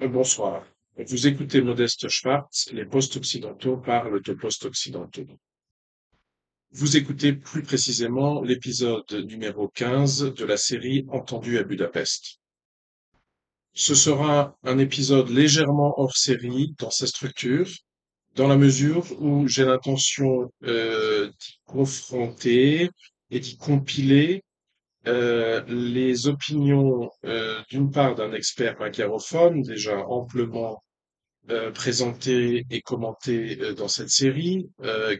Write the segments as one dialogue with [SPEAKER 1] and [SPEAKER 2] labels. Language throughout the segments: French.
[SPEAKER 1] Bonsoir. Vous écoutez Modeste Schwartz, les post-occidentaux parlent de post-occidentaux. Vous écoutez plus précisément l'épisode numéro 15 de la série Entendu à Budapest. Ce sera un épisode légèrement hors série dans sa structure, dans la mesure où j'ai l'intention d'y confronter et d'y compiler les opinions d'une part d'un expert machiavélophone, déjà amplement présenté et commenté dans cette série,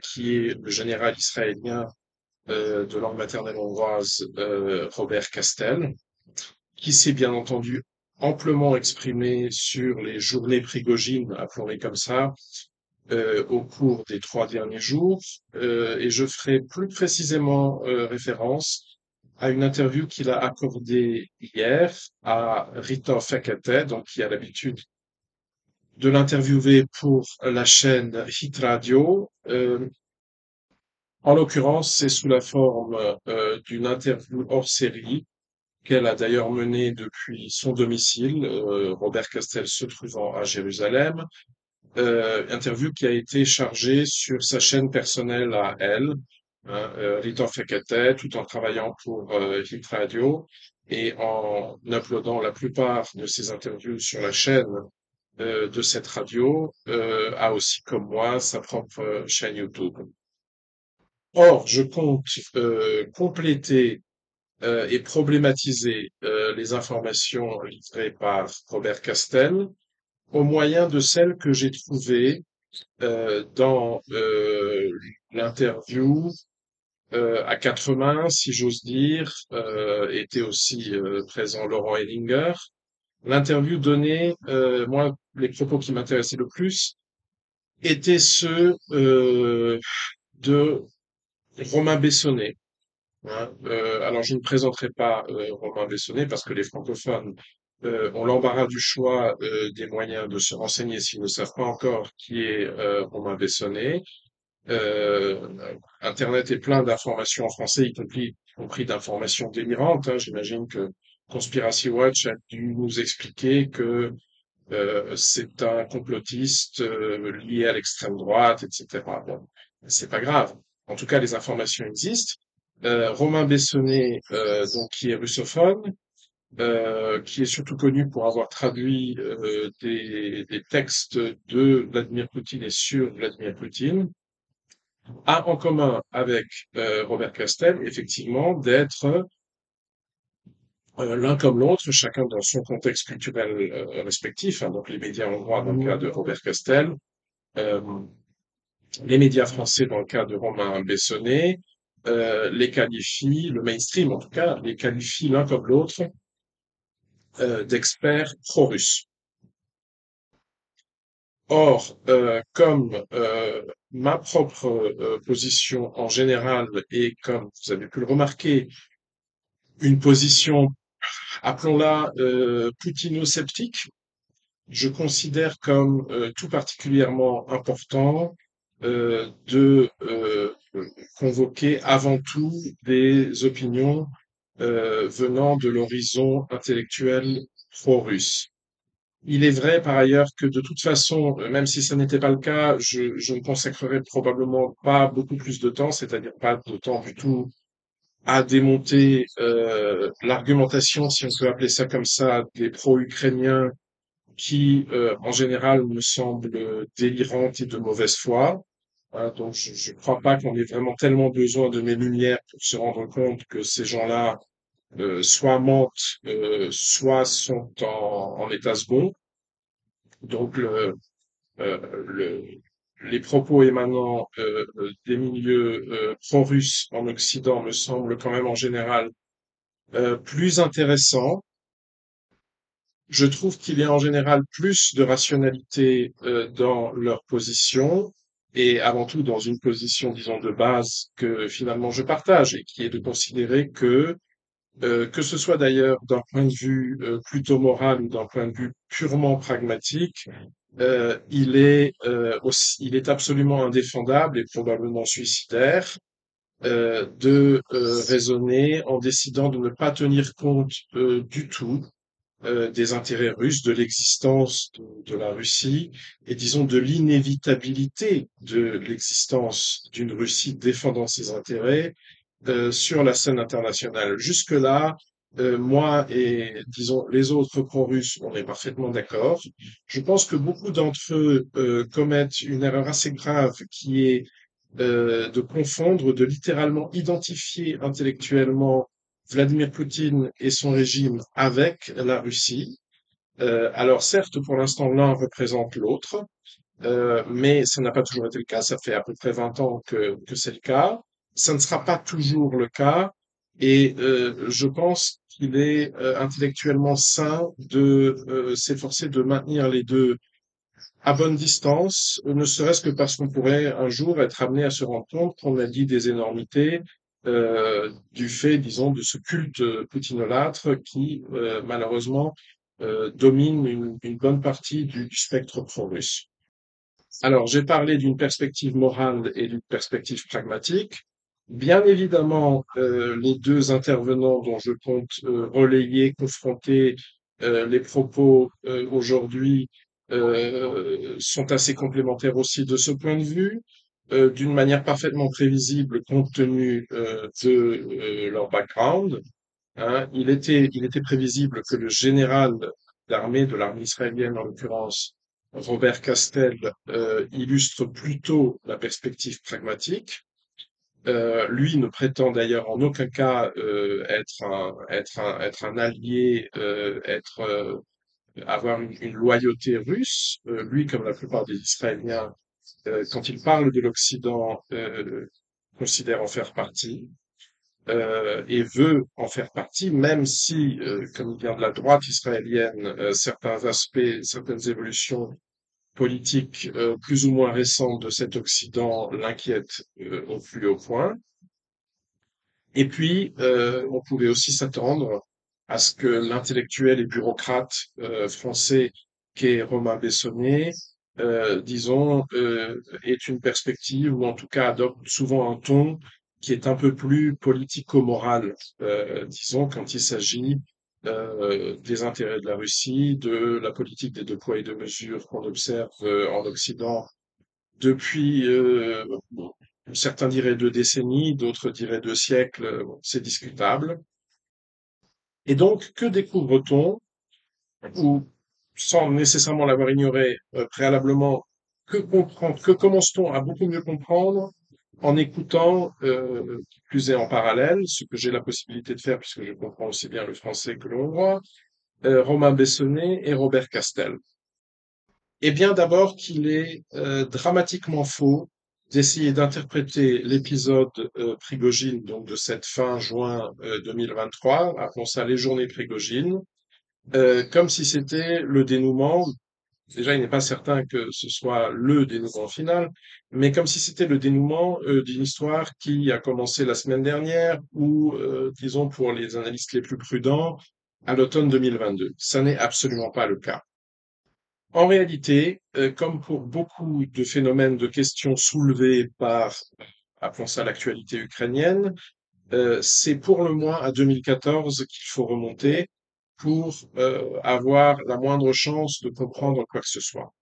[SPEAKER 1] qui est le général israélien de langue maternelle hongroise Robert Castel, qui s'est bien entendu amplement exprimé sur les journées Prigogine, appelons-les comme ça, au cours des 3 derniers jours, et je ferai plus précisément référence à une interview qu'il a accordée hier à Rita Fekete, donc qui a l'habitude de l'interviewer pour la chaîne Hit Radio. En l'occurrence, c'est sous la forme d'une interview hors série qu'elle a d'ailleurs menée depuis son domicile, Robert Castel se trouvant à Jérusalem. Interview qui a été chargée sur sa chaîne personnelle à elle, hein, Rita Fekete, tout en travaillant pour Hit Radio et en uploadant la plupart de ses interviews sur la chaîne de cette radio a aussi, comme moi, sa propre chaîne YouTube. Or, je compte compléter et problématiser les informations livrées par Robert Castel au moyen de celles que j'ai trouvées dans l'interview à quatre mains, si j'ose dire, était aussi présent Laurent Ellinger. L'interview donnée, moi, les propos qui m'intéressaient le plus étaient ceux de Romain Bessonnet. Hein. Alors, je ne présenterai pas Romain Bessonnet parce que les francophones ont l'embarras du choix des moyens de se renseigner s'ils ne savent pas encore qui est Romain Bessonnet. Euh, Internet est plein d'informations en français, y compris d'informations délirantes. Hein. J'imagine que Conspiracy Watch a dû nous expliquer que c'est un complotiste lié à l'extrême droite, etc. Bon, c'est pas grave. En tout cas, les informations existent. Romain Bessonnet, donc qui est russophone, qui est surtout connu pour avoir traduit des textes de Vladimir Poutine et sur Vladimir Poutine, a en commun avec Robert Castel, effectivement, d'être l'un comme l'autre, chacun dans son contexte culturel respectif, hein, donc les médias hongrois dans le cas de Robert Castel, euh, les médias français dans le cas de Romain Bessonnet, les qualifient, le mainstream en tout cas, les qualifie l'un comme l'autre d'experts pro-russes. Or, comme ma propre position en général est, comme vous avez pu le remarquer, une position, appelons-la poutino-sceptique, je considère comme tout particulièrement important de convoquer avant tout des opinions venant de l'horizon intellectuel pro-russe. Il est vrai par ailleurs que de toute façon, même si ce n'était pas le cas, je ne consacrerai probablement pas beaucoup plus de temps, c'est-à-dire pas de temps du tout, à démonter l'argumentation, si on peut appeler ça comme ça, des pro-ukrainiens qui, en général, me semble délirante et de mauvaise foi. Hein, donc, je ne crois pas qu'on ait vraiment tellement besoin de mes lumières pour se rendre compte que ces gens-là soit mentent, soit sont en état second. Donc, le, les propos émanant des milieux pro-russes en Occident me semblent quand même en général plus intéressants. Je trouve qu'il y a en général plus de rationalité dans leur position et avant tout dans une position, disons, de base que finalement je partage et qui est de considérer que ce soit d'ailleurs d'un point de vue plutôt moral ou d'un point de vue purement pragmatique, il est absolument indéfendable et probablement suicidaire de raisonner en décidant de ne pas tenir compte du tout des intérêts russes, de l'existence de la Russie et disons de l'inévitabilité de l'existence d'une Russie défendant ses intérêts sur la scène internationale. Jusque-là, moi et disons les autres pro-russes, on est parfaitement d'accord. Je pense que beaucoup d'entre eux commettent une erreur assez grave qui est de confondre, de littéralement identifier intellectuellement Vladimir Poutine et son régime avec la Russie. Alors certes, pour l'instant, l'un représente l'autre, mais ça n'a pas toujours été le cas. Ça fait à peu près 20 ans que c'est le cas. Ça ne sera pas toujours le cas. Et je pense qu'il est intellectuellement sain de s'efforcer de maintenir les deux à bonne distance, ne serait-ce que parce qu'on pourrait un jour être amené à se rendre compte qu'on a dit des énormités du fait, disons, de ce culte poutinolâtre qui, malheureusement, domine une bonne partie du spectre pro-russe. Alors, j'ai parlé d'une perspective morale et d'une perspective pragmatique. Bien évidemment, les deux intervenants dont je compte relayer, confronter les propos aujourd'hui sont assez complémentaires aussi de ce point de vue, d'une manière parfaitement prévisible compte tenu de leur background. Hein. Il était prévisible que le général de l'armée israélienne en l'occurrence, Robert Castel, illustre plutôt la perspective pragmatique. Lui ne prétend d'ailleurs en aucun cas être un allié, avoir une loyauté russe. Lui, comme la plupart des Israéliens, quand il parle de l'Occident, considère en faire partie et veut en faire partie, même si, comme il vient de la droite israélienne, certains aspects, certaines évolutions politiques plus ou moins récentes de cet Occident l'inquiètent au plus haut point. Et puis, on pouvait aussi s'attendre à ce que l'intellectuel et bureaucrate français qu'est Romain Bessonnier, disons, ait une perspective ou en tout cas adopte souvent un ton qui est un peu plus politico-moral, disons, quand il s'agit des intérêts de la Russie, de la politique des deux poids et deux mesures qu'on observe en Occident depuis, bon, certains diraient 2 décennies, d'autres diraient 2 siècles, bon, c'est discutable. Et donc, que découvre-t-on, ou sans nécessairement l'avoir ignoré préalablement, que commence-t-on à beaucoup mieux comprendre en écoutant, qui plus est en parallèle, ce que j'ai la possibilité de faire puisque je comprends aussi bien le français que le hongrois, Romain Bessonnet et Robert Castel. Eh bien, d'abord qu'il est dramatiquement faux d'essayer d'interpréter l'épisode Prigogine, donc de cette fin juin 2023, appelons ça les journées Prigogine, comme si c'était le dénouement. Déjà, il n'est pas certain que ce soit le dénouement final, mais comme si c'était le dénouement d'une histoire qui a commencé la semaine dernière ou, disons, pour les analystes les plus prudents, à l'automne 2022. Ça n'est absolument pas le cas. En réalité, comme pour beaucoup de phénomènes de questions soulevées par, appelons ça l'actualité ukrainienne, c'est pour le moins à 2014 qu'il faut remonter pour avoir la moindre chance de comprendre quoi que ce soit.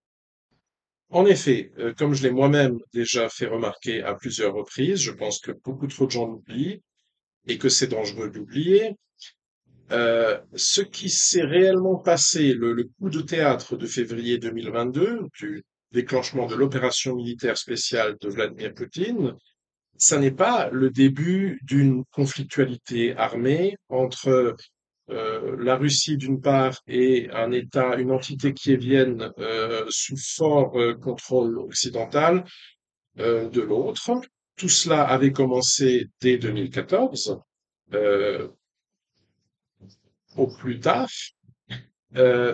[SPEAKER 1] En effet, comme je l'ai moi-même déjà fait remarquer à plusieurs reprises, je pense que beaucoup trop de gens l'oublient et que c'est dangereux d'oublier. Ce qui s'est réellement passé, le coup de théâtre de février 2022, du déclenchement de l'opération militaire spéciale de Vladimir Poutine, ça n'est pas le début d'une conflictualité armée entre la Russie d'une part et un État, une entité qui vienne sous fort contrôle occidental de l'autre. Tout cela avait commencé dès 2014, euh, au plus tard.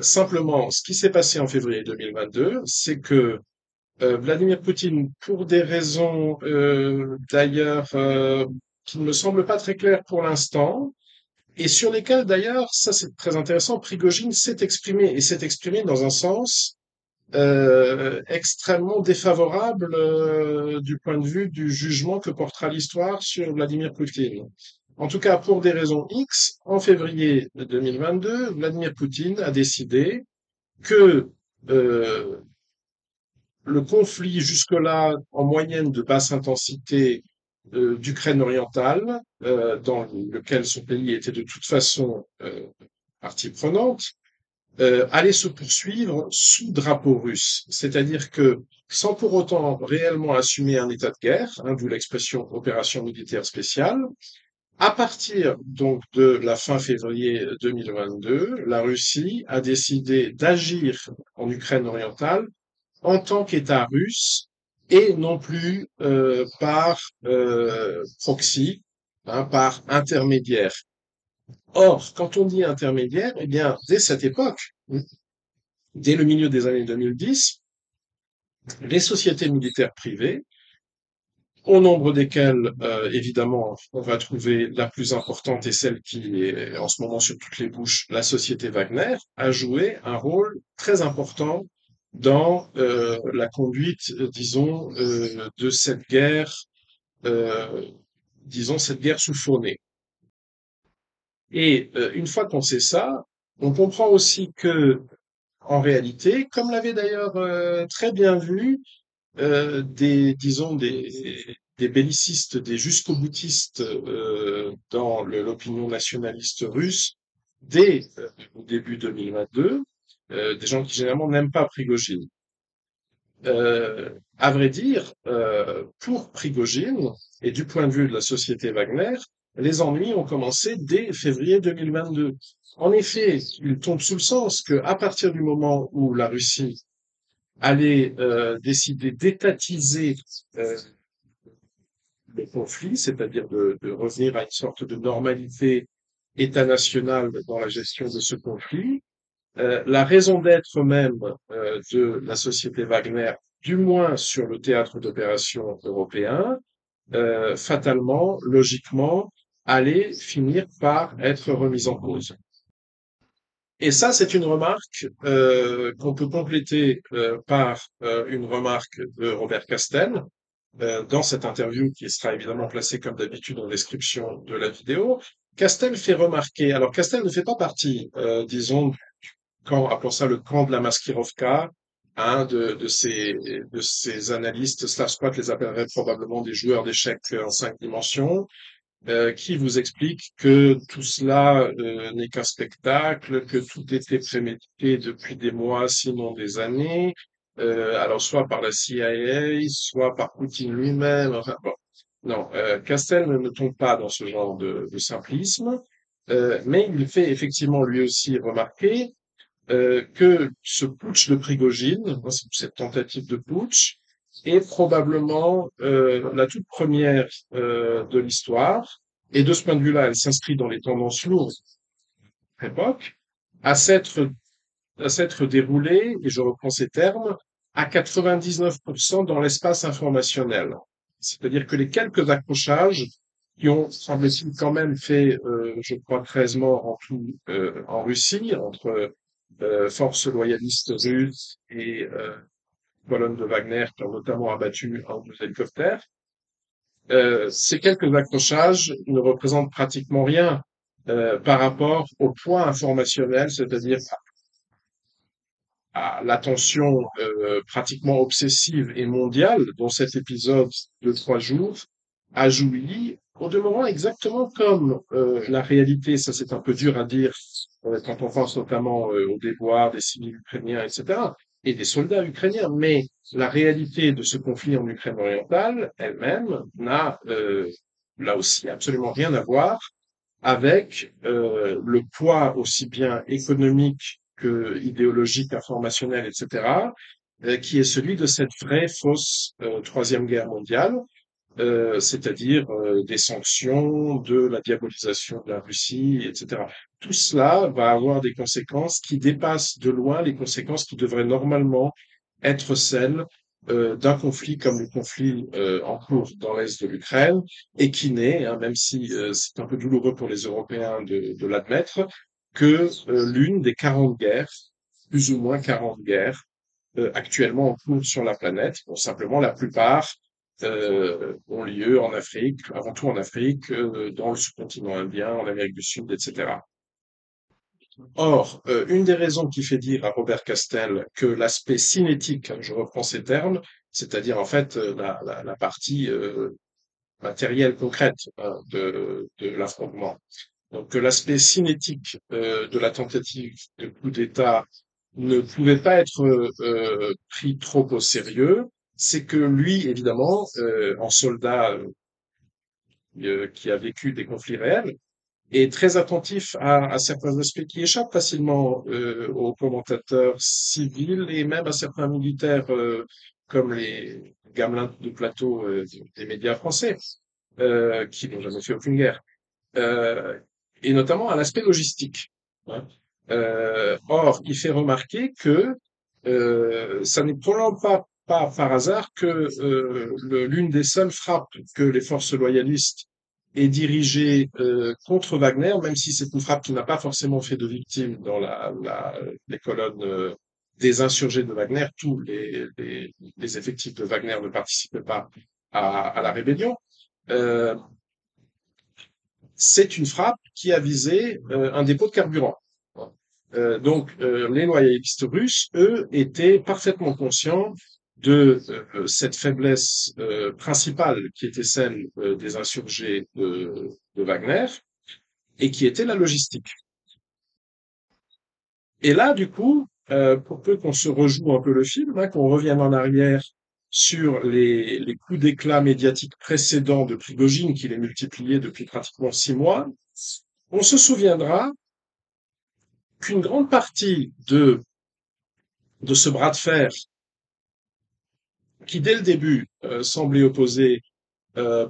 [SPEAKER 1] Simplement, ce qui s'est passé en février 2022, c'est que Vladimir Poutine, pour des raisons d'ailleurs qui ne me semblent pas très claires pour l'instant, et sur lesquelles d'ailleurs, ça c'est très intéressant, Prigogine s'est exprimé, et s'est exprimé dans un sens extrêmement défavorable du point de vue du jugement que portera l'histoire sur Vladimir Poutine. en tout cas pour des raisons X, en février 2022, Vladimir Poutine a décidé que le conflit jusque-là en moyenne de basse intensité d'Ukraine orientale, dans lequel son pays était de toute façon partie prenante, allait se poursuivre sous drapeau russe. C'est-à-dire que, sans pour autant réellement assumer un état de guerre, hein, d'où l'expression opération militaire spéciale, à partir donc de la fin février 2022, la Russie a décidé d'agir en Ukraine orientale en tant qu'État russe et non plus par proxy, hein, par intermédiaire. Or, quand on dit intermédiaire, eh bien, dès cette époque, dès le milieu des années 2010, les sociétés militaires privées, au nombre desquelles, évidemment, on va trouver la plus importante et celle qui est en ce moment sur toutes les bouches, la société Wagner, a joué un rôle très important dans la conduite, disons, de cette guerre, euh, disons, cette guerre sous Fournet. Et une fois qu'on sait ça, on comprend aussi que, en réalité, comme l'avait d'ailleurs très bien vu disons, des bellicistes, des jusqu'au-boutistes dans l'opinion nationaliste russe dès au début 2022, des gens qui généralement n'aiment pas Prigojine. À vrai dire, pour Prigojine et du point de vue de la société Wagner, les ennuis ont commencé dès février 2022. En effet, il tombe sous le sens que à partir du moment où la Russie allait décider d'étatiser euh, le conflit, c'est-à-dire de revenir à une sorte de normalité État national dans la gestion de ce conflit. La raison d'être même de la société Wagner, du moins sur le théâtre d'opération européen, fatalement, logiquement, allait finir par être remise en cause. Et ça, c'est une remarque qu'on peut compléter par une remarque de Robert Castel dans cette interview qui sera évidemment placée comme d'habitude en description de la vidéo. Castel fait remarquer, alors Castel ne fait pas partie, disons, du camp, appelons ça le camp de la Maskirovka, hein, de ces analystes, Slavsquat les appellerait probablement des joueurs d'échecs en 5 dimensions, qui vous explique que tout cela n'est qu'un spectacle, que tout était prémédité depuis des mois, sinon des années, alors soit par la CIA, soit par Poutine lui-même. Enfin, bon. Non, Castel ne tombe pas dans ce genre de simplisme, mais il fait effectivement lui aussi remarquer que ce putsch de Prigojine, cette tentative de putsch, est probablement la toute première de l'histoire, et de ce point de vue-là, elle s'inscrit dans les tendances lourdes de l'époque, à s'être à s'être déroulée, et je reprends ces termes, à 99% dans l'espace informationnel. C'est-à-dire que les quelques accrochages qui ont, semble-t-il, quand même fait, je crois, 13 morts en tout en Russie, entre forces loyalistes russes et colonnes de Wagner qui ont notamment abattu un ou deux hélicoptères. Ces quelques accrochages ne représentent pratiquement rien par rapport au poids informationnel, c'est-à-dire à l'attention pratiquement obsessive et mondiale dont cet épisode de 3 jours a joui, au demeurant exactement comme la réalité, ça c'est un peu dur à dire quand on pense notamment aux déboires des civils ukrainiens, etc., et des soldats ukrainiens, mais la réalité de ce conflit en Ukraine orientale elle-même n'a là aussi absolument rien à voir avec le poids aussi bien économique que idéologique, informationnel, etc., qui est celui de cette vraie fausse Troisième Guerre mondiale, c'est-à-dire des sanctions, de la diabolisation de la Russie, etc. Tout cela va avoir des conséquences qui dépassent de loin les conséquences qui devraient normalement être celles d'un conflit comme le conflit en cours dans l'est de l'Ukraine et qui n'est, hein, même si c'est un peu douloureux pour les Européens de l'admettre, que l'une des 40 guerres, plus ou moins 40 guerres, actuellement en cours sur la planète. Bon, simplement, la plupart ont lieu en Afrique, avant tout en Afrique, dans le sous-continent indien, en Amérique du Sud, etc. Or, une des raisons qui fait dire à Robert Castel que l'aspect cinétique, je reprends ces termes, c'est-à-dire en fait la partie matérielle concrète de l'affrontement, donc que l'aspect cinétique de la tentative de coup d'État ne pouvait pas être pris trop au sérieux, c'est que lui, évidemment, en soldat qui a vécu des conflits réels, est très attentif à certains aspects qui échappent facilement aux commentateurs civils et même à certains militaires comme les gamelins de plateau des médias français qui n'ont jamais fait aucune guerre, euh, et notamment à l'aspect logistique, hein. Or, il fait remarquer que ça n'est probablement pas par hasard que l'une des seules frappes que les forces loyalistes aient dirigées contre Wagner, même si c'est une frappe qui n'a pas forcément fait de victimes dans les colonnes des insurgés de Wagner, tous les effectifs de Wagner ne participaient pas à la rébellion. Euh, c'est une frappe qui a visé un dépôt de carburant. Donc, les loyalistes russes, eux, étaient parfaitement conscients de cette faiblesse principale qui était celle des insurgés de Wagner et qui était la logistique. Et là, du coup, pour peu qu'on se rejoue un peu le film, hein, qu'on revienne en arrière sur les coups d'éclat médiatiques précédents de Prigogine, qu'il est multiplié depuis pratiquement 6 mois, on se souviendra qu'une grande partie de ce bras de fer qui, dès le début, semblait opposer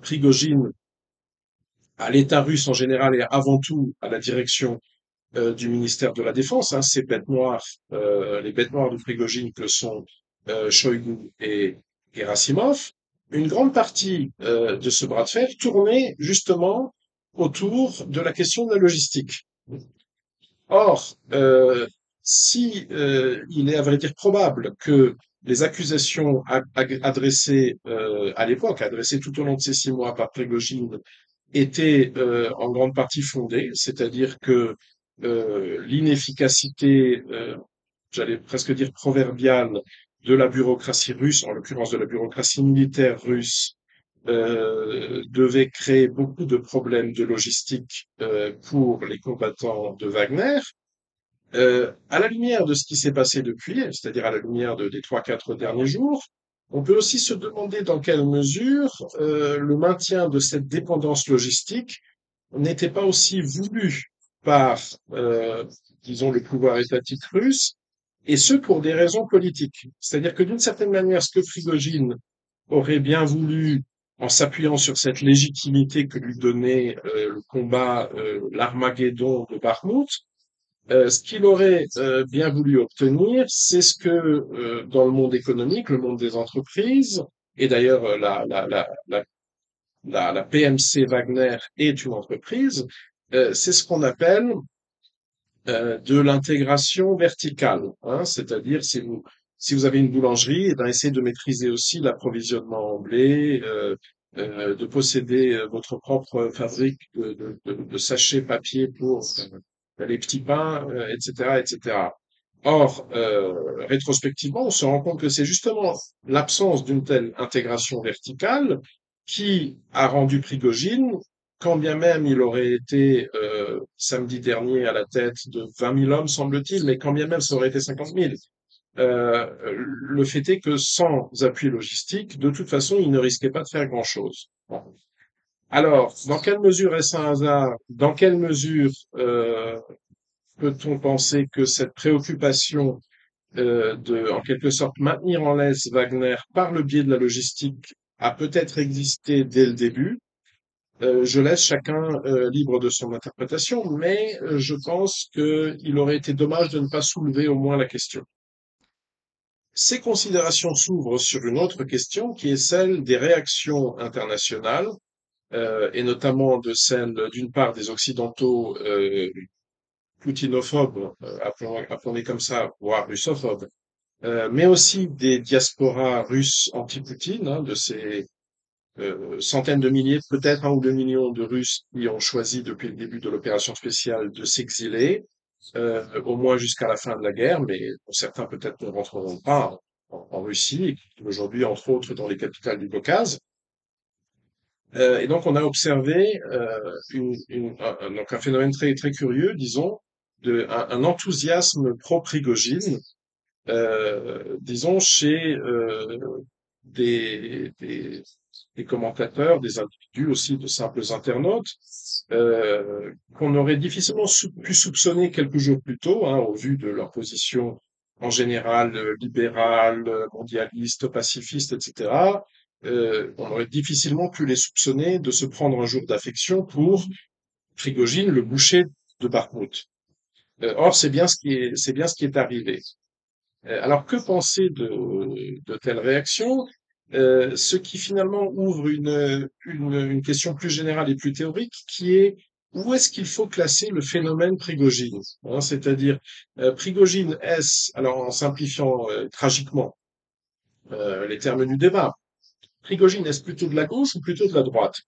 [SPEAKER 1] Prigogine à l'État russe en général et avant tout à la direction du ministère de la Défense, hein, ces bêtes noires, les bêtes noires de Prigogine que sont Shoigu et Gerasimov, une grande partie de ce bras de fer tournait justement autour de la question de la logistique. Or, si il est à vrai dire probable que les accusations adressées à l'époque, adressées tout au long de ces 6 mois par Prigogine, étaient en grande partie fondées, c'est-à-dire que l'inefficacité, j'allais presque dire proverbiale, de la bureaucratie russe, en l'occurrence de la bureaucratie militaire russe, devait créer beaucoup de problèmes de logistique pour les combattants de Wagner. À la lumière de ce qui s'est passé depuis, c'est-à-dire à la lumière des 3, 4 derniers jours, on peut aussi se demander dans quelle mesure le maintien de cette dépendance logistique n'était pas aussi voulu par, disons, le pouvoir étatique russe, et ce pour des raisons politiques. C'est-à-dire que d'une certaine manière, ce que Prigogine aurait bien voulu, en s'appuyant sur cette légitimité que lui donnait le combat, l'Armageddon de Bakhmout, ce qu'il aurait bien voulu obtenir, c'est ce que dans le monde économique, le monde des entreprises, et d'ailleurs la PMC Wagner est une entreprise, c'est ce qu'on appelle de l'intégration verticale, hein, c'est-à-dire si vous avez une boulangerie, et ben essayez de maîtriser aussi l'approvisionnement en blé, de posséder votre propre fabrique de sachets papier pour les petits pains, etc., etc. Or, rétrospectivement, on se rend compte que c'est justement l'absence d'une telle intégration verticale qui a rendu Prigogine, quand bien même il aurait été samedi dernier à la tête de 20 000 hommes, semble-t-il, mais quand bien même ça aurait été 50 000, le fait est que sans appui logistique, de toute façon, il ne risquait pas de faire grand-chose. Bon. Alors, dans quelle mesure est-ce un hasard? Dans quelle mesure peut-on penser que cette préoccupation de, en quelque sorte, maintenir en laisse Wagner par le biais de la logistique a peut-être existé dès le début? Je laisse chacun libre de son interprétation, mais je pense qu'il aurait été dommage de ne pas soulever au moins la question. Ces considérations s'ouvrent sur une autre question qui est celle des réactions internationales, et notamment de celle d'une part des Occidentaux poutinophobes, appelons-les comme ça, voire russophobes, mais aussi des diasporas russes anti-Poutine, hein, de ces centaines de milliers, peut-être 1 ou 2 millions de Russes qui ont choisi depuis le début de l'opération spéciale de s'exiler, au moins jusqu'à la fin de la guerre, mais pour certains peut-être ne rentreront pas en Russie, et qui aujourd'hui, entre autres, dans les capitales du Caucase. Et donc, on a observé donc un phénomène très, très curieux, disons, un enthousiasme pro-Prigojine, disons, chez des, des, des commentateurs, des individus aussi, de simples internautes, qu'on aurait difficilement pu soupçonner quelques jours plus tôt, hein, au vu de leur position en général libérale, mondialiste, pacifiste, etc. On aurait difficilement pu les soupçonner de se prendre un jour d'affection pour Prigojine, le boucher de Bakhmout. Or, c'est bien ce qui est arrivé. Alors, que penser de telles réactions? Ce qui finalement ouvre une question plus générale et plus théorique, qui est où est-ce qu'il faut classer le phénomène Prigojine? Hein, c'est-à-dire, Prigojine, est-ce, alors en simplifiant tragiquement les termes du débat, Prigojine, est-ce plutôt de la gauche ou plutôt de la droite?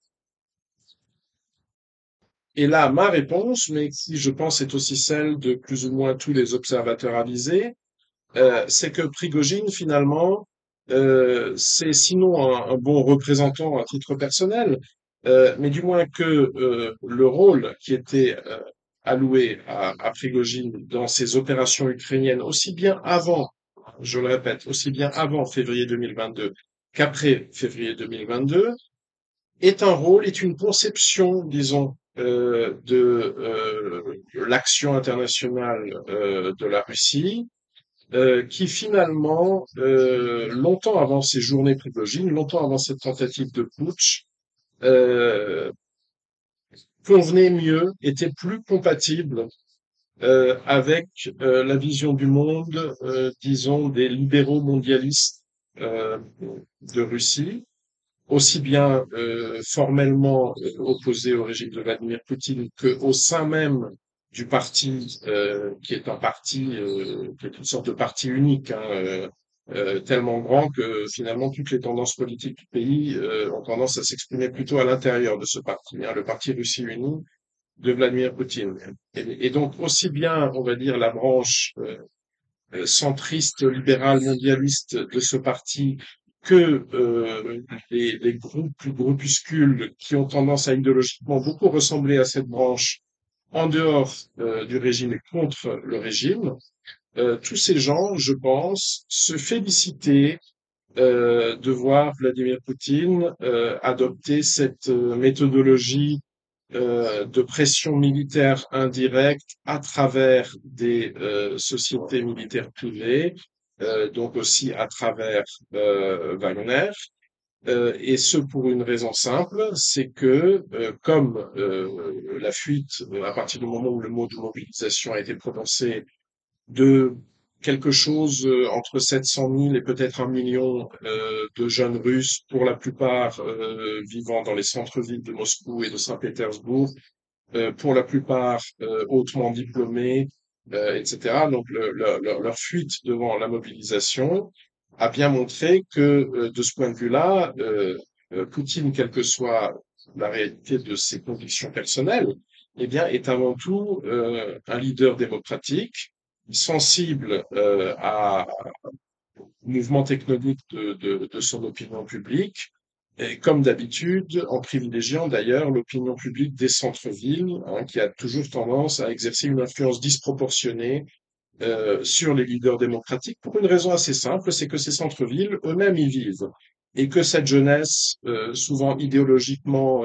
[SPEAKER 1] Et là, ma réponse, mais qui je pense est aussi celle de plus ou moins tous les observateurs avisés, c'est que Prigojine, finalement, c'est sinon un bon représentant à titre personnel, mais du moins que le rôle qui était alloué à Prigojine dans ces opérations ukrainiennes, aussi bien avant, je le répète, aussi bien avant février 2022 qu'après février 2022, est une conception, disons, de l'action internationale de la Russie qui finalement, longtemps avant ces journées Prigojine, longtemps avant cette tentative de putsch, euh, convenait mieux, était plus compatible avec la vision du monde, disons, des libéraux mondialistes euh, de Russie, aussi bien formellement opposés au régime de Vladimir Poutine qu'au sein même du parti, qui est un parti, qui est une sorte de parti unique, hein, tellement grand que finalement toutes les tendances politiques du pays ont tendance à s'exprimer plutôt à l'intérieur de ce parti, hein, le parti Russie unie de Vladimir Poutine. Et donc aussi bien, on va dire, la branche centriste, libéral, mondialiste de ce parti que les groupes, groupuscules qui ont tendance à idéologiquement beaucoup ressembler à cette branche en dehors du régime et contre le régime, tous ces gens, je pense, se félicitaient de voir Vladimir Poutine adopter cette méthodologie de pression militaire indirecte à travers des sociétés militaires privées, donc aussi à travers Wagner, et ce pour une raison simple, c'est que comme la fuite, à partir du moment où le mot de mobilisation a été prononcé, de quelque chose entre 700 000 et peut-être 1 million de jeunes Russes, pour la plupart vivant dans les centres-villes de Moscou et de Saint-Pétersbourg, pour la plupart hautement diplômés, etc. Donc leur fuite devant la mobilisation a bien montré que de ce point de vue-là, Poutine, quelle que soit la réalité de ses convictions personnelles, eh bien, est avant tout un leader démocratique, sensible au mouvement tectonique de son opinion publique, et comme d'habitude, en privilégiant d'ailleurs l'opinion publique des centres-villes, hein, qui a toujours tendance à exercer une influence disproportionnée sur les leaders démocratiques pour une raison assez simple, c'est que ces centres-villes eux-mêmes y vivent et que cette jeunesse, souvent idéologiquement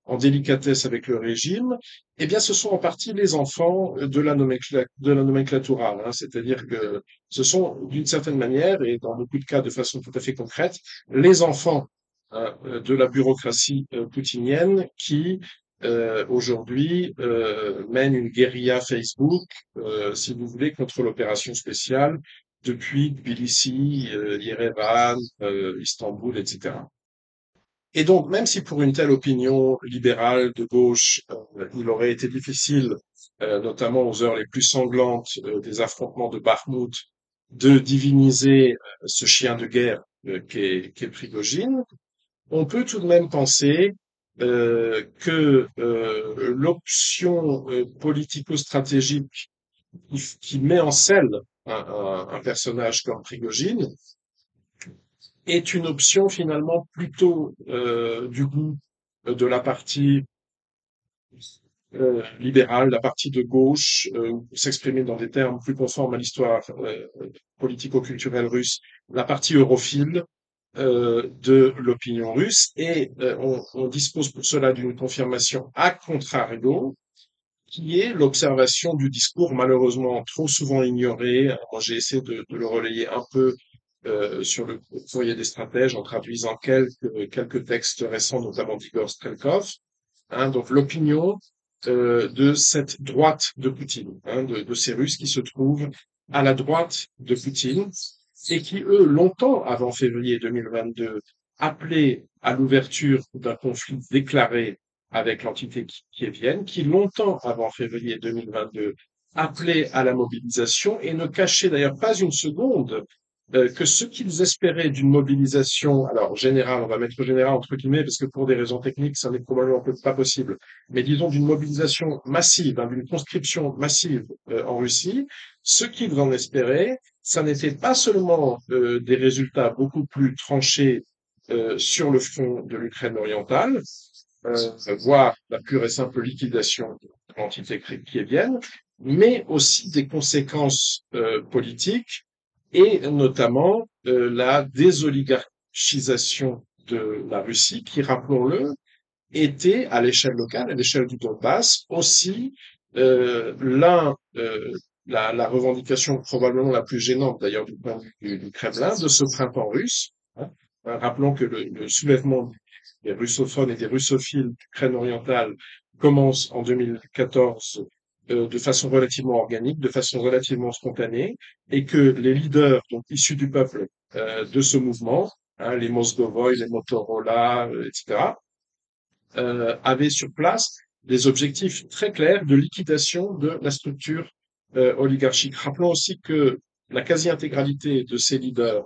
[SPEAKER 1] en délicatesse avec le régime, eh bien, ce sont en partie les enfants de la nomenclatura, hein, c'est-à-dire que ce sont d'une certaine manière et dans beaucoup de cas de façon tout à fait concrète, les enfants de la bureaucratie poutinienne qui aujourd'hui mène une guérilla Facebook, si vous voulez, contre l'opération spéciale depuis Tbilissi, Yerevan, Istanbul, etc. Et donc, même si pour une telle opinion libérale de gauche, il aurait été difficile, notamment aux heures les plus sanglantes des affrontements de Bakhmout, de diviniser ce chien de guerre qu'est Prigojine, on peut tout de même penser que l'option politico-stratégique qui met en scène un personnage comme Prigojine est une option finalement plutôt du goût de la partie libérale, la partie de gauche, pour s'exprimer dans des termes plus conformes à l'histoire politico-culturelle russe, la partie europhile de l'opinion russe, et on dispose pour cela d'une confirmation à contrario, qui est l'observation du discours malheureusement trop souvent ignoré. Moi, j'ai essayé de le relayer un peu sur le courrier des stratèges en traduisant quelques textes récents, notamment d'Igor Strelkov. Hein, donc l'opinion de cette droite de Poutine, hein, de ces Russes qui se trouvent à la droite de Poutine et qui, eux, longtemps avant février 2022, appelaient à l'ouverture d'un conflit déclaré avec l'entité kievienne, qui, longtemps avant février 2022, appelaient à la mobilisation et ne cachaient d'ailleurs pas une seconde que ce qu'ils espéraient d'une mobilisation, alors générale, on va mettre générale entre guillemets, parce que pour des raisons techniques, ça n'est probablement pas possible, mais disons d'une mobilisation massive, hein, d'une conscription massive en Russie, ce qu'ils en espéraient, ça n'était pas seulement des résultats beaucoup plus tranchés sur le front de l'Ukraine orientale, voire la pure et simple liquidation de l'entité kievienne, mais aussi des conséquences politiques et notamment la désoligarchisation de la Russie, qui, rappelons-le, était à l'échelle locale, à l'échelle du Donbass, aussi la revendication probablement la plus gênante, d'ailleurs du point de vue du Kremlin, de ce printemps russe. Hein. Rappelons que le soulèvement des russophones et des russophiles d'Ukraine orientale commence en 2014 de façon relativement organique, de façon relativement spontanée, et que les leaders donc issus du peuple de ce mouvement, hein, les Moscovoï, les Motorola, etc., avaient sur place des objectifs très clairs de liquidation de la structure oligarchique. Rappelons aussi que la quasi-intégralité de ces leaders,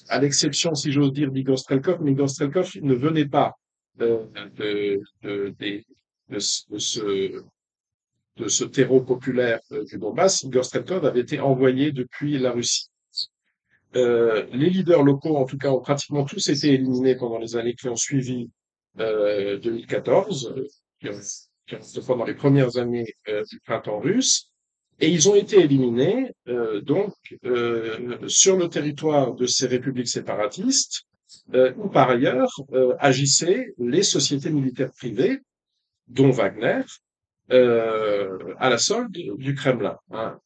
[SPEAKER 1] à l'exception, si j'ose dire, d'Igor Strelkov, mais Igor Strelkov ne venait pas euh, de, de, de, de ce terreau populaire du Donbass. Igor Strelkov avait été envoyé depuis la Russie. Les leaders locaux, en tout cas, ont pratiquement tous été éliminés pendant les années qui ont suivi 2014, pendant les premières années du printemps russe, et ils ont été éliminés donc sur le territoire de ces républiques séparatistes, où par ailleurs agissaient les sociétés militaires privées, dont Wagner, à la solde du Kremlin. Hein.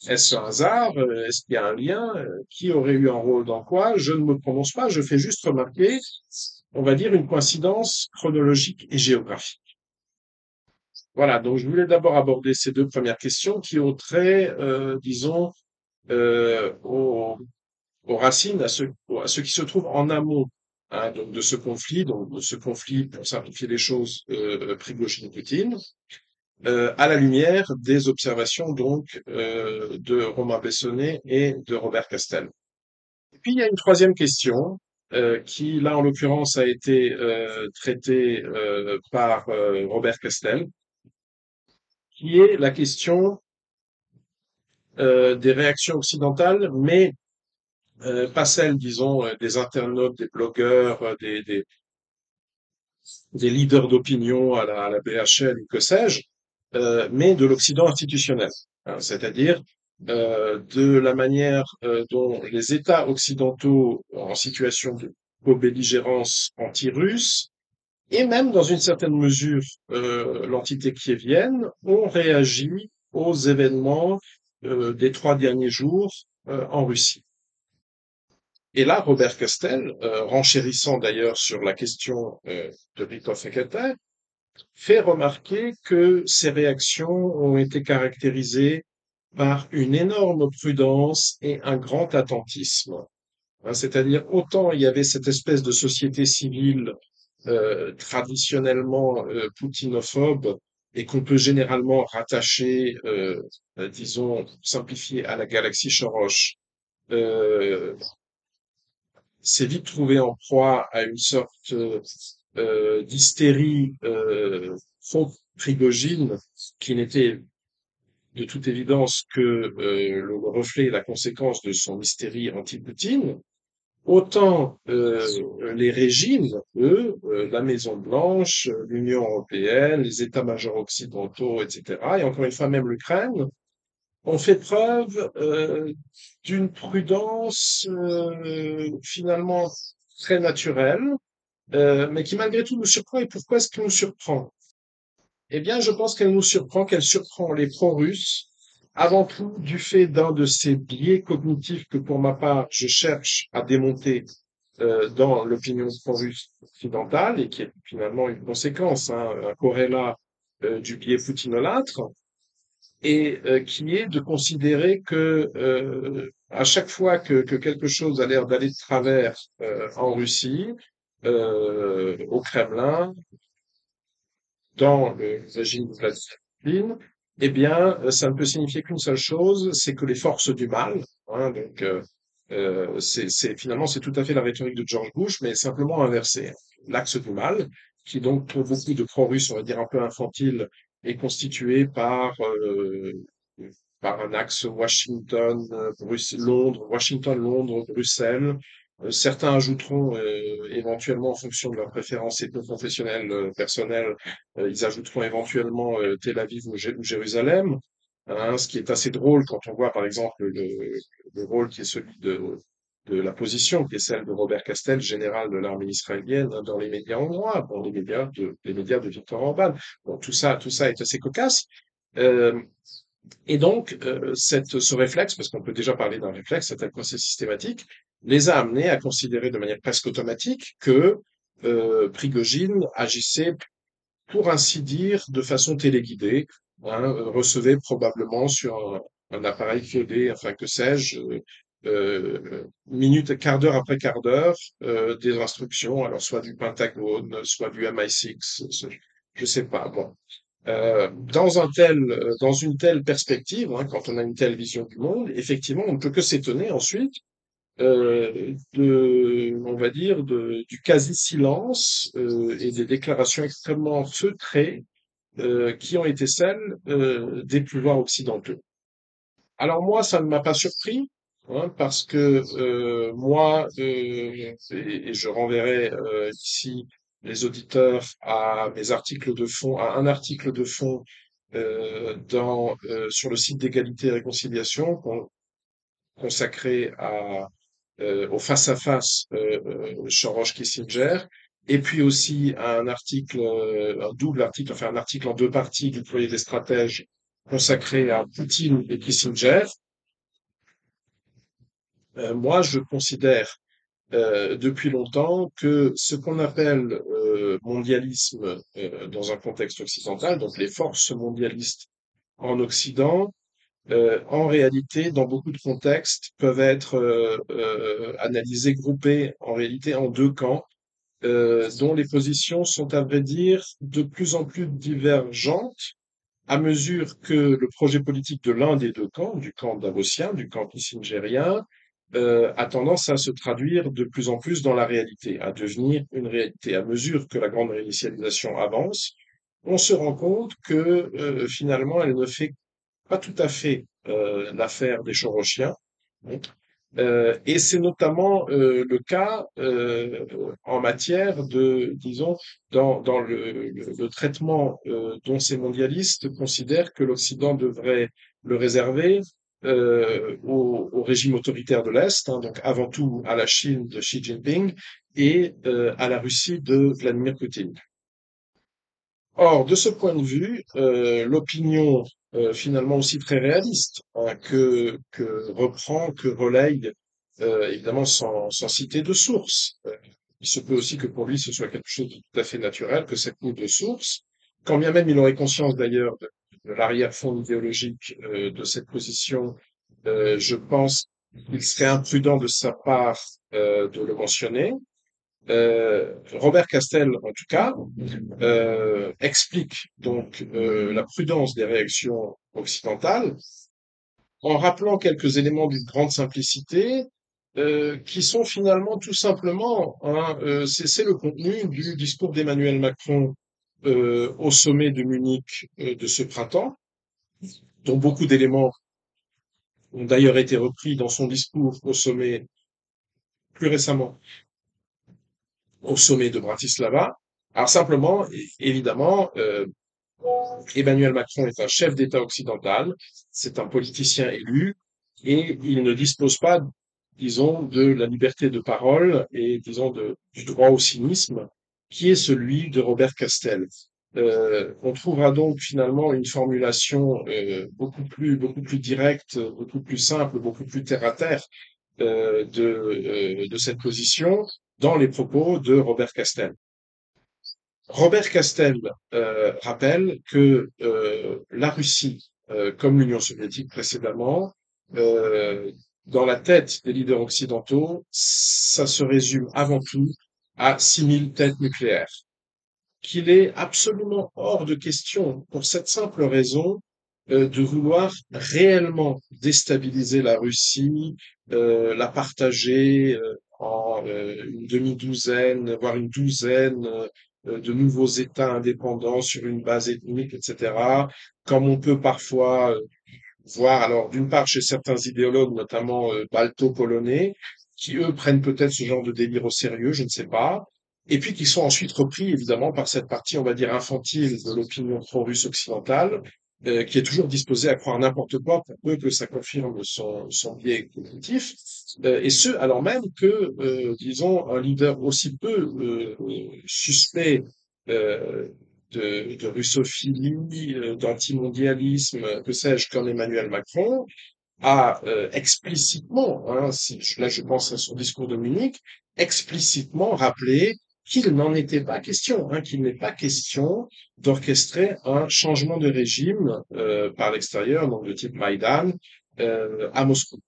[SPEAKER 1] Est-ce un hasard? Est-ce qu'il y a un lien? Qui aurait eu un rôle dans quoi? Je ne me prononce pas, je fais juste remarquer, on va dire, une coïncidence chronologique et géographique. Voilà, donc je voulais d'abord aborder ces deux premières questions qui ont trait, disons, aux racines, à ce qui se trouve en amont, hein, donc de ce conflit, pour simplifier les choses, Prigojine-Poutine, à la lumière des observations donc de Romain Bessonnet et de Robert Castel. Et puis il y a une troisième question qui, là en l'occurrence, a été traitée par Robert Castel, qui est la question des réactions occidentales, mais pas celles, disons, des internautes, des blogueurs, des leaders d'opinion à la BHL ou que sais-je, mais de l'Occident institutionnel. Hein, c'est-à-dire de la manière dont les États occidentaux en situation de co-belligérance anti-russe, et même dans une certaine mesure l'entité kievienne, ont réagi aux événements des 3 derniers jours en Russie. Et là, Robert Castel, renchérissant d'ailleurs sur la question de Viktor Fekete, fait remarquer que ces réactions ont été caractérisées par une énorme prudence et un grand attentisme. Hein, c'est-à-dire, autant il y avait cette espèce de société civile traditionnellement poutinophobe et qu'on peut généralement rattacher, disons, simplifier à la galaxie Choroche, euh, s'est vite trouvé en proie à une sorte d'hystérie pro-Prigojine qui n'était de toute évidence que le reflet et la conséquence de son hystérie anti-Poutine. Autant les régimes, eux, la Maison-Blanche, l'Union européenne, les états-majors occidentaux, etc., et encore une fois même l'Ukraine, ont fait preuve d'une prudence finalement très naturelle, mais qui malgré tout nous surprend. Et pourquoi est-ce qu'elle nous surprend? Eh bien, je pense qu'elle surprend les pro-russes, avant tout du fait d'un de ces biais cognitifs que pour ma part, je cherche à démonter dans l'opinion pro-russe occidentale et qui est finalement une conséquence, hein, un corrélat du biais poutinolâtre, et qui est de considérer que à chaque fois que quelque chose a l'air d'aller de travers en Russie, au Kremlin, dans le régime de Vladimir Poutine, eh bien, ça ne peut signifier qu'une seule chose, c'est que les forces du mal, hein, donc finalement c'est tout à fait la rhétorique de George Bush, mais simplement inversée. L'axe du mal, qui donc pour beaucoup de pro-russes, on va dire un peu infantile, est constitué par un axe Londres, Washington, Londres, Bruxelles. Certains ajouteront éventuellement en fonction de leurs préférences ethno-professionnelles personnelles, ils ajouteront éventuellement Tel Aviv ou Jérusalem. Hein, ce qui est assez drôle quand on voit par exemple le rôle qui est celui de la position, qui est celle de Robert Castel, général de l'armée israélienne, hein, dans les médias hongrois, bon, les médias de Viktor Orban. Bon, tout ça est assez cocasse. Euh, et donc, ce réflexe, parce qu'on peut déjà parler d'un réflexe, c'est tel quoi c'est systématique, les a amenés à considérer de manière presque automatique que Prigojine agissait, pour ainsi dire, de façon téléguidée, hein, recevait probablement sur un appareil codé, enfin que sais-je, minute, quart d'heure après quart d'heure, des instructions, alors soit du Pentagone, soit du MI6, je sais pas. Bon, dans une telle perspective, hein, quand on a une telle vision du monde, effectivement, on ne peut que s'étonner ensuite on va dire, du quasi-silence et des déclarations extrêmement feutrées qui ont été celles des pouvoirs occidentaux. Alors moi, ça ne m'a pas surpris, hein, parce que moi, et je renverrai ici les auditeurs à mes articles de fond, à un article de fond sur le site d'égalité et réconciliation consacré au face-à-face Soros-Kissinger, et puis aussi un article, un double article, enfin un article en deux parties du courrier des stratèges consacré à Poutine et Kissinger. Moi, je considère depuis longtemps que ce qu'on appelle mondialisme dans un contexte occidental, donc les forces mondialistes en Occident, en réalité, dans beaucoup de contextes, peuvent être analysés, groupés en réalité en deux camps, dont les positions sont, à vrai dire, de plus en plus divergentes à mesure que le projet politique de l'un des deux camps, du camp davosien, du camp kissingerien, a tendance à se traduire de plus en plus dans la réalité, à devenir une réalité. À mesure que la grande réinitialisation avance, on se rend compte que finalement, elle ne fait pas tout à fait l'affaire des Chorrochiens. Et c'est notamment le cas en matière de, disons, dans le traitement dont ces mondialistes considèrent que l'Occident devrait le réserver au régime autoritaire de l'Est, hein, donc avant tout à la Chine de Xi Jinping et à la Russie de Vladimir Poutine. Or, de ce point de vue, l'opinion finalement aussi très réaliste hein, que relaye, évidemment sans citer de source. Il se peut aussi que pour lui ce soit quelque chose de tout à fait naturel, que cette mise de source, quand bien même il aurait conscience d'ailleurs de l'arrière-fond idéologique de cette position, je pense qu'il serait imprudent de sa part de le mentionner. Robert Castel, en tout cas, explique donc la prudence des réactions occidentales en rappelant quelques éléments d'une grande simplicité qui sont finalement tout simplement, hein, c'est le contenu du discours d'Emmanuel Macron au sommet de Munich de ce printemps, dont beaucoup d'éléments ont d'ailleurs été repris dans son discours au sommet plus récemment au sommet de Bratislava. Alors simplement, évidemment, Emmanuel Macron est un chef d'État occidental, c'est un politicien élu, et il ne dispose pas, disons, de la liberté de parole et, disons, du droit au cynisme, qui est celui de Robert Castel. On trouvera donc finalement une formulation beaucoup plus directe, beaucoup plus simple, beaucoup plus terre à terre de cette position dans les propos de Robert Castel. Robert Castel rappelle que la Russie, comme l'Union soviétique précédemment, euh, dans la tête des leaders occidentaux, ça se résume avant tout à 6000 têtes nucléaires. Qu'il est absolument hors de question, pour cette simple raison, de vouloir réellement déstabiliser la Russie, la partager en une demi-douzaine, voire une douzaine de nouveaux États indépendants sur une base ethnique, etc. Comme on peut parfois voir, alors d'une part chez certains idéologues, notamment balto-polonais, qui eux prennent peut-être ce genre de délire au sérieux, je ne sais pas, et puis qui sont ensuite repris évidemment par cette partie, on va dire, infantile de l'opinion pro-russe occidentale, qui est toujours disposée à croire n'importe quoi pour peu que ça confirme son biais cognitif, et ce, alors même que, disons, un leader aussi peu suspect euh, de russophilie, d'antimondialisme, que sais-je, comme Emmanuel Macron, a explicitement, hein, là je pense à son discours de Munich, explicitement rappelé qu'il n'en était pas question, hein, qu'il n'est pas question d'orchestrer un changement de régime par l'extérieur, donc de type Maïdan, à Moscou.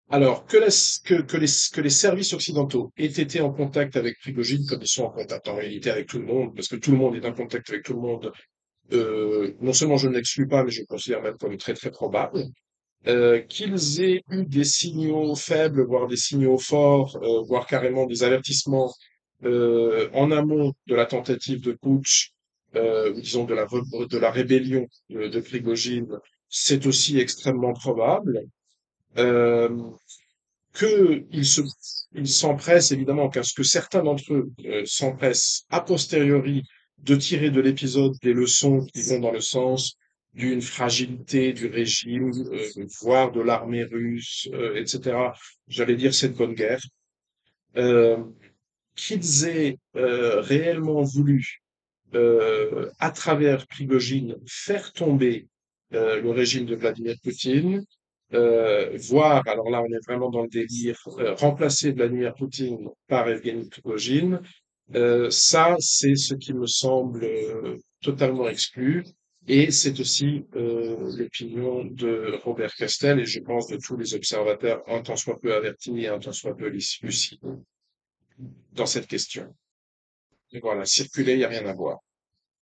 [SPEAKER 1] Alors, que les services occidentaux aient été en contact avec Prigojine, comme ils sont en contact en réalité avec tout le monde, parce que tout le monde est en contact avec tout le monde, non seulement je ne l'exclus pas, mais je le considère même comme très très probable. Qu'ils aient eu des signaux faibles, voire des signaux forts, voire carrément des avertissements en amont de la tentative de putsch, ou disons de la rébellion de Prigojine, c'est aussi extrêmement probable. Euh, qu'ils s'empressent évidemment, qu'à ce que certains d'entre eux s'empressent a posteriori de tirer de l'épisode des leçons qui vont dans le sens d'une fragilité du régime, voire de l'armée russe, etc. J'allais dire cette bonne guerre. Euh, qu'ils aient réellement voulu, à travers Prigojine, faire tomber le régime de Vladimir Poutine, voire, alors là on est vraiment dans le délire, remplacer Vladimir Poutine par Evgeny Prigojine, ça c'est ce qui me semble totalement exclu. Et c'est aussi l'opinion de Robert Castel et je pense de tous les observateurs un tant soit peu avertis et un tant soit peu lucides dans cette question. Et voilà, circuler, il n'y a rien à voir.